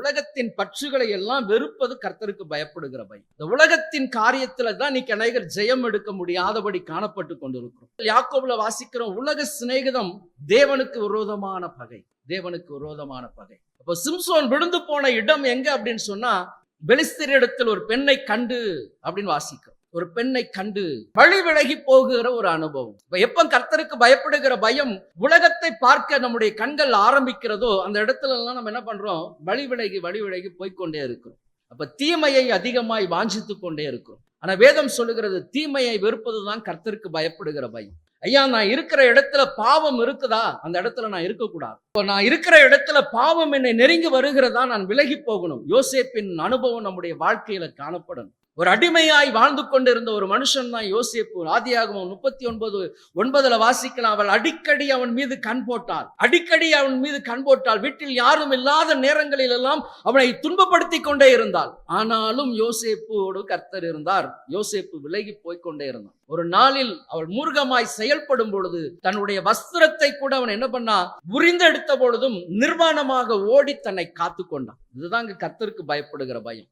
உலகத்தின் பற்றுகளை எல்லாம் வெறுப்பது கர்த்தருக்கு பயப்படுகிற பயம். இந்த உலகத்தின் காரியத்துல தான் நீ அநேகர் ஜெயம் எடுக்க முடியாதபடி காணப்பட்டு கொண்டிருக்கிறோம். யாக்கோபுல வாசிக்கிறோம், உலக சிநேகிதம் தேவனுக்கு விரோதமான பகை, தேவனுக்கு விரோதமான பகை. அப்போ சிம்சோன் விழுந்து போன இடம் எங்க அப்படின்னு சொன்னா, பெலிஸ்தரிடத்தில் ஒரு பெண்ணை கண்டு அப்படின்னு வாசிக்கிறோம். ஒரு பெண்ணை கண்டு வழி விலகி போகிற ஒரு அனுபவம். எப்ப கர்த்தருக்கு பயப்படுகிற பயம் உலகத்தை பார்க்க நம்முடைய கண்கள் ஆரம்பிக்கிறதோ, அந்த இடத்துல எல்லாம் நம்ம என்ன பண்றோம், வழி விலகி போய்கொண்டே இருக்கிறோம். அப்ப தீமையை அதிகமாய் வாஞ்சித்து கொண்டே இருக்கிறோம். ஆனா வேதம் சொல்லுகிறது, தீமையை வெறுப்பதுதான் கர்த்தருக்கு பயப்படுகிற பயம். ஐயா, நான் இருக்கிற இடத்துல பாவம் இருக்குதா, அந்த இடத்துல நான் இருக்கக்கூடாது. இப்போ நான் இருக்கிற இடத்துல பாவம் என்னை நெருங்கி வருகிறதா, நான் விலகி போகணும். யோசேப்பின் அனுபவம் நம்முடைய வாழ்க்கையில காணப்படணும். ஒரு அடிமையாய் வாழ்ந்து கொண்டிருந்த ஒரு மனுஷன் தான் யோசேப்பு. ஆதியாகமம் 39:9 வாசிக்கலாம். அவள் அடிக்கடி அவன் மீது கண் போட்டாள். வீட்டில் யாரும் இல்லாத நேரங்களில் எல்லாம் அவனை துன்பப்படுத்தி கொண்டே இருந்தாள். ஆனாலும் யோசேப்போடு கர்த்தர் இருந்தார். யோசேப்பு விலகி போய்கொண்டே இருந்தான். ஒரு நாளில் அவள் மூர்க்கமாய் செயல்படும் பொழுது தன்னுடைய வஸ்திரத்தை கூட அவன் என்ன பண்ணா, உரிந்தெடுத்த பொழுதும் நிர்வாணமாக ஓடி தன்னை காத்து கொண்டான். இதுதாங்க கர்த்தருக்கு பயப்படுகிற பயம்.